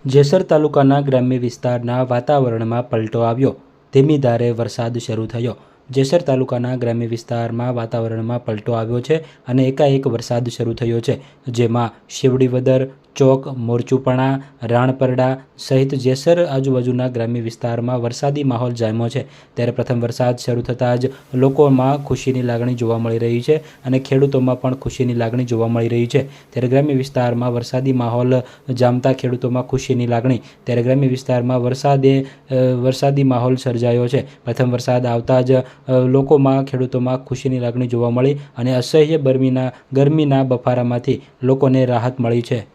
જેસર તાલુકાના ગ્રામ્ય વિસ્તારના વાતાવરણમાં પલટો આવ્યો. ધીમી ધારે વરસાદ શરૂ થયો. જેસર તાલુકાના ગ્રામ્ય વિસ્તારમાં વાતાવરણમાં પલટો આવ્યો છે અને એકાએક વરસાદ શરૂ થયો છે, જેમાં શિવડીવદર, ચોક, મોરચુપણા, રાણપરડા સહિત જેસર આજુબાજુના ગ્રામ્ય વિસ્તારમાં વરસાદી માહોલ જામ્યો છે. ત્યારે પ્રથમ વરસાદ શરૂ થતાં જ લોકોમાં ખુશીની લાગણી જોવા મળી રહી છે અને ખેડૂતોમાં પણ ખુશીની લાગણી જોવા મળી રહી છે. ત્યારે ગ્રામ્ય વિસ્તારમાં વરસાદી માહોલ જામતા ખેડૂતોમાં ખુશીની લાગણી. ત્યારે ગ્રામ્ય વિસ્તારમાં વરસાદી માહોલ સર્જાયો છે. પ્રથમ વરસાદ આવતા જ લોકોમાં, ખેડૂતોમાં ખુશીની લાગણી જોવા મળી અને અસહ્ય ગરમીના બફારામાંથી લોકોને રાહત મળી છે.